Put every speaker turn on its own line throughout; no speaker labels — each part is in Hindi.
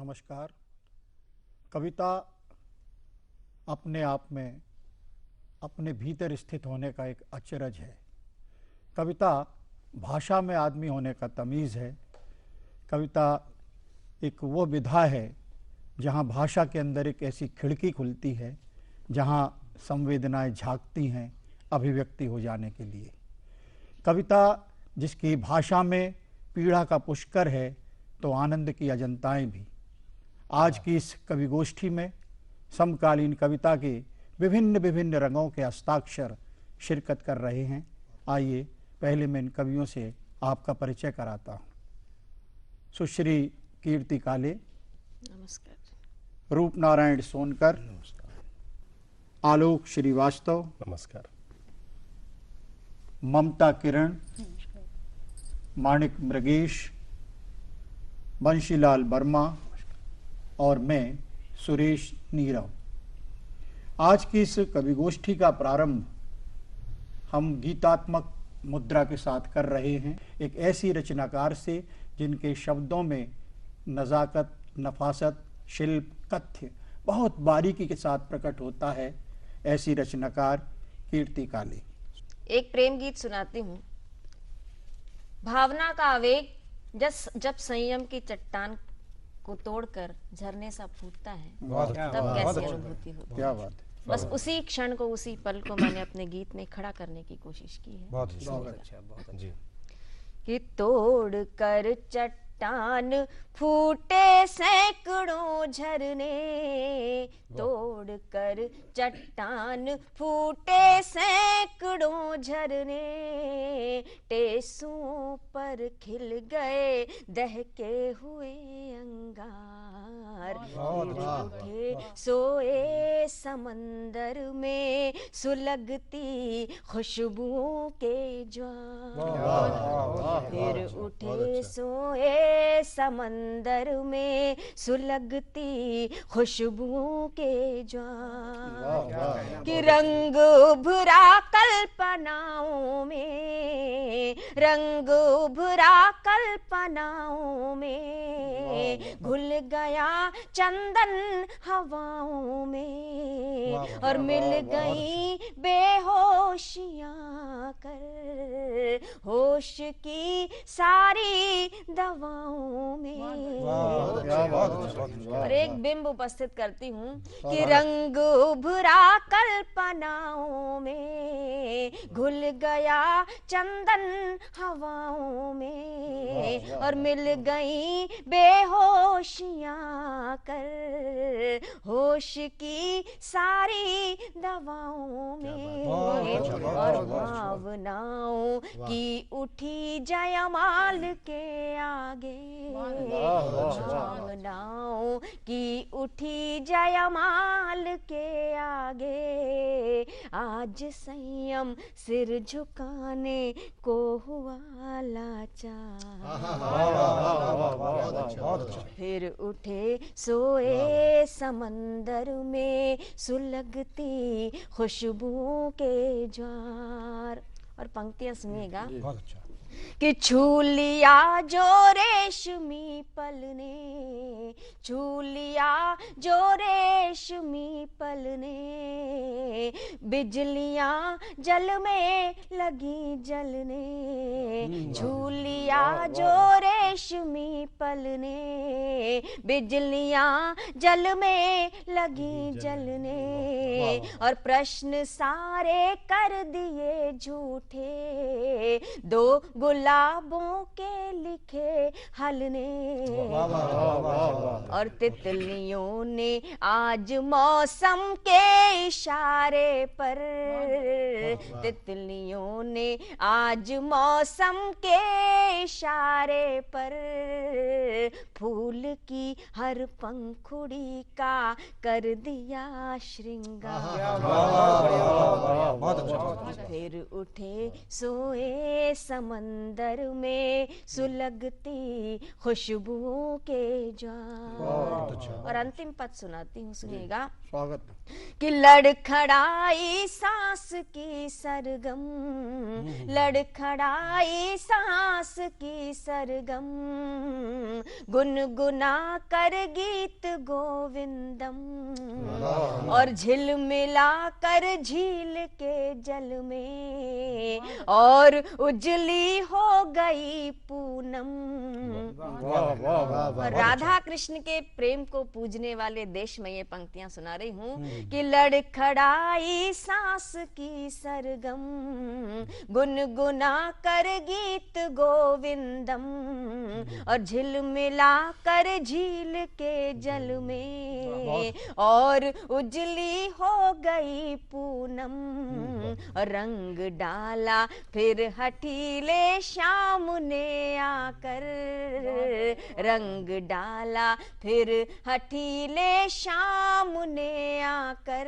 नमस्कार। कविता अपने आप में अपने भीतर स्थित होने का एक अचरज है। कविता भाषा में आदमी होने का तमीज़ है। कविता एक वो विधा है जहाँ भाषा के अंदर एक ऐसी खिड़की खुलती है जहाँ संवेदनाएं झांकती हैं अभिव्यक्ति हो जाने के लिए। कविता जिसकी भाषा में पीड़ा का पुष्कर है तो आनंद की अजंताएं भी। आज की इस कवि गोष्ठी में समकालीन कविता के विभिन्न विभिन्न रंगों के हस्ताक्षर शिरकत कर रहे हैं। आइए पहले मैं इन कवियों से आपका परिचय कराता हूँ। सुश्री कीर्ति काले,
नमस्कार।
रूपनारायण सोनकर,
नमस्कार।
आलोक श्रीवास्तव,
नमस्कार।
ममता किरण, माणिक मृगेश, बंशीलाल वर्मा और मैं सुरेश नीरव। आज की इस कवि गोष्ठी का प्रारंभ हम गीतात्मक मुद्रा के साथ कर रहे हैं, एक ऐसी रचनाकार से जिनके शब्दों में नज़ाकत, नफासत, शिल्प, तथ्य बहुत बारीकी के साथ प्रकट होता है। ऐसी रचनाकार कीर्ति काले।
एक प्रेम गीत सुनाती हूँ। भावना का आवेग जब संयम की चट्टान को तोड़कर झरने सा फूटता है तब कैसी अनुभूति होती है।
क्या बात है।
बस उसी क्षण को, उसी पल को मैंने अपने गीत में खड़ा करने की कोशिश की है।
बहुत अच्छा, बहुत अच्छा।
कि तोड़ कर चट्टान फूटे सैकड़ों झरने, तोड़ कर चट्टान फूटे सैकड़ों झरने, टेसुओं पर खिल गए दहके हुए अंगार, फिर उठे सोए समंदर में सुलगती खुशबुओं के ज्वार, फिर उठे सोए समंदर में सुलगती खुशबुओं के ज्वार, कि रंग उभरा कल्पनाओं में, रंग उभरा कल्पनाओं में, घुल गया चंदन हवाओं में, और मिल गई बेहोशियां कर होश की सारी दवाओं में। और एक बिंब उपस्थित करती हूँ कि रंग उभरा कल्पनाओं में, घुल गया चंदन हवाओं में, और मिल गई बेहोशियां कर होश की सारी दवाओं में, और भावनाओं की उठी जयमाल के आगे, भावनाओं की उठी जयमाल के आगे, आज संयम सिर झुकाने को हुआ लाचार, फिर उठे सोए समंदर में सुलगती खुशबुओं के ज्वार। और पंक्तियां सुनिएगा। कि छू लिया जो रेशमी पल ने, छू लिया जो रेशमी पल ने, बिजलियां जल में लगी जलने, छू लिया जो रेशमी पल ने, बिजलियां जल में लगी जलने, और प्रश्न सारे कर दिए झूठे, दो गुलाबों के लिखे हल ने, और तितलियों ने आज मौसम के इशारे पर, तितलियों ने आज मौसम के इशारे पर, फूल की हर पंखुड़ी का कर दिया श्रृंगार, फिर उठे सोए समंदर में सुलगती खुशबुओं के ज्वार। और अंतिम पद सुनाती हूँ, सुनिएगा।
स्वागत।
कि लड़खड़ाए लड़खड़ाई सांस की सरगम, लड़खड़ाई सांस की सरगम, गुनगुना कर गीत गोविंदम, और झिलमिला कर झील के जल में, और उजली हो गई पूनम। और राधा कृष्ण के प्रेम को पूजने वाले देश में ये पंक्तियां सुना रही हूँ कि लड़खड़ाई सांस की सरगम, गुनगुना कर गीत गोविंदम, और झिलमिला कर झील के जल में, और उजली हो गई पूनम, और रंग डाला फिर हठीले श्याम ने आकर, रंग डाला फिर हठीले श्याम ने आकर,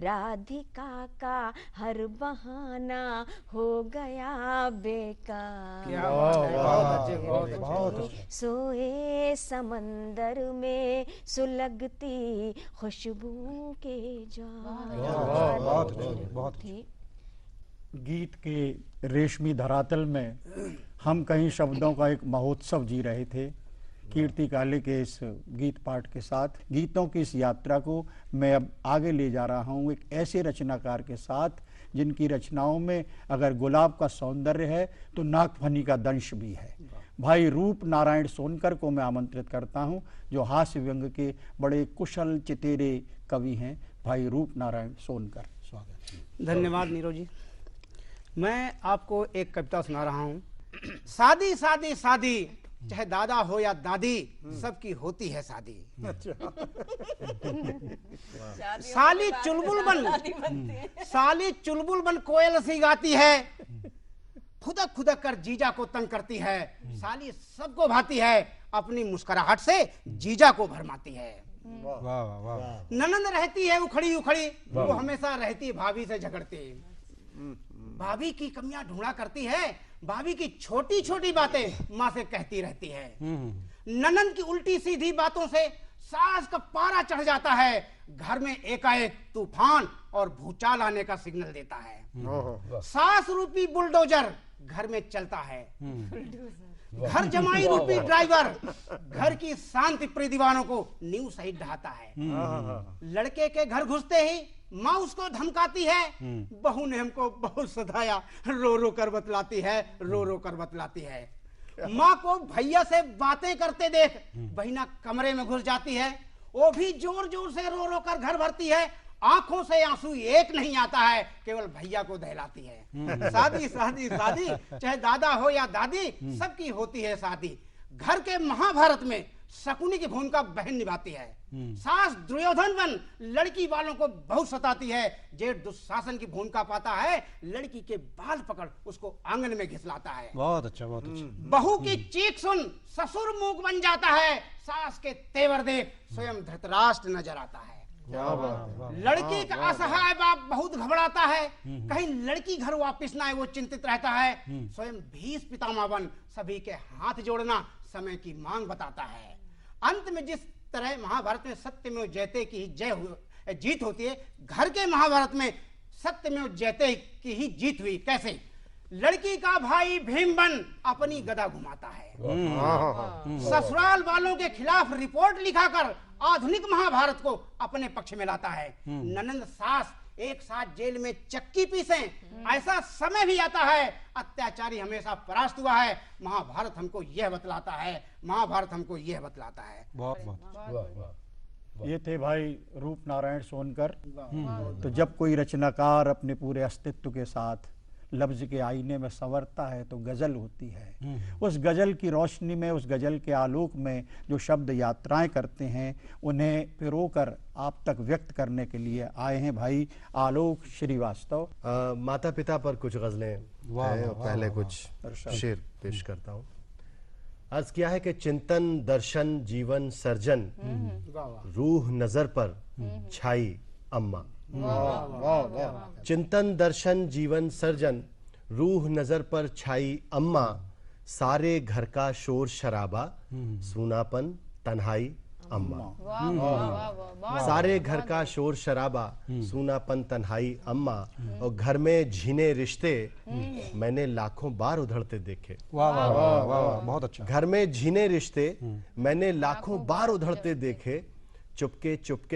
राधिका का हर बहाना हो गया बेकार। सोए समंदर में सुलगती खुशबू के ज्वार।
गीत के रेशमी धरातल में हम कहीं शब्दों का एक महोत्सव जी रहे थे। कीर्ति काले के इस गीत पाठ के साथ गीतों की इस यात्रा को मैं अब आगे ले जा रहा हूँ एक ऐसे रचनाकार के साथ जिनकी रचनाओं में अगर गुलाब का सौंदर्य है तो नागफनी का दंश भी है। भाई रूप नारायण सोनकर को मैं आमंत्रित करता हूं, जो हास्य व्यंग के बड़े कुशल चितेरे कवि हैं। भाई रूप नारायण सोनकर, स्वागत।
धन्यवाद नीरज जी। मैं आपको एक कविता सुना रहा हूँ। शादी शादी शादी, चाहे दादा हो या दादी, सबकी होती है शादी। साली चुलबुल बन, साली चुलबुल बन कोयल सी गाती है, खुदक खुदक कर जीजा को तंग करती है। साली सबको भाती है, अपनी मुस्कुराहट से जीजा को भरमाती है। ननंद रहती है उखड़ी उखड़ी, वो हमेशा रहती भाभी से झगड़ती। भाभी की कमियां ढूंढा करती है, भाभी की छोटी छोटी बातें माँ से कहती रहती है। ननंद की उल्टी सीधी बातों से सास का पारा चढ़ जाता है, घर में एकाएक तूफान और भूचाल आने का सिग्नल देता है। सास रूपी बुलडोजर घर में चलता है, घर जमाई रूपी ड्राइवर घर की शांति प्रिय दीवानों को नींव सहित ढहाता है। लड़के के घर घुसते ही माँ उसको धमकाती है, बहू ने हमको बहुत सताया, रो रो कर बतलाती है, रो रो कर बतलाती है। माँ को भैया से बातें करते देख बहिना कमरे में घुस जाती है, वो भी जोर जोर से रो रो कर घर भरती है। आंखों से आंसू एक नहीं आता है, केवल भैया को दहलाती है। शादी शादी शादी, चाहे दादा हो या दादी, सबकी होती है शादी। घर के महाभारत में शकुनी की भूमिका बहन निभाती है। सास दुर्योधन बन लड़की वालों को बहुत सताती है। जेठ दुशासन की भूमिका पाता है, लड़की के बाल पकड़ उसको आंगन में घिसलाता है।
बहुत अच्छा, बहुत अच्छा।
बहू की चीख सुन ससुर मूक बन जाता है, सास के तेवर देख स्वयं धृतराष्ट्र नजर आता है। लड़की का असहाय बाप बहुत घबराता है, कहीं लड़की घर वापस ना आए वो चिंतित रहता है। स्वयं भीष्म पितामह बन सभी के हाथ जोड़ना समय की मांग बताता है। अंत में जिस तरह महाभारत में सत्यमेव जयते की जीत होती है, घर के महाभारत में सत्यमेव जयते की ही जीत हुई। कैसे? लड़की का भाई भीम बन अपनी गदा घुमाता है, ससुराल वालों के खिलाफ रिपोर्ट लिखाकर आधुनिक महाभारत को अपने पक्ष में लाता है। ननंद सास एक साथ जेल में चक्की पीसे, ऐसा समय भी आता है, अत्याचारी हमेशा परास्त हुआ है। महाभारत हमको यह बतलाता है, महाभारत हमको यह बतलाता है।
ये थे भाई रूप नारायण सोनकर। तो जब कोई रचनाकार अपने पूरे अस्तित्व के साथ लफ्ज के आईने में संवरता है तो गजल होती है। उस गजल की रोशनी में, उस गजल के आलोक में जो शब्द यात्राएं करते हैं, उन्हें पिरोकर आप तक व्यक्त करने के लिए आए हैं भाई आलोक श्रीवास्तव।
माता पिता पर कुछ गजलें हैं, पहले कुछ शेर पेश करता हूँ। अर्ज किया है कि चिंतन दर्शन जीवन सर्जन, रूह नजर पर छाई अम्मा। चिंतन दर्शन जीवन सर्जन, रूह नजर पर छाई अम्मा। सारे घर का शोर शराबा, सूनापन तन्हाई अम्मा।
वाह वाह वाह वाह।
सारे घर का शोर शराबा, सूनापन तन्हाई अम्मा, और घर में झीने रिश्ते मैंने लाखों बार उधड़ते देखे।
वाह वाह वाह वाह, बहुत अच्छा।
घर में झीने रिश्ते मैंने लाखों बार उधड़ते देखे, चुपके चुपके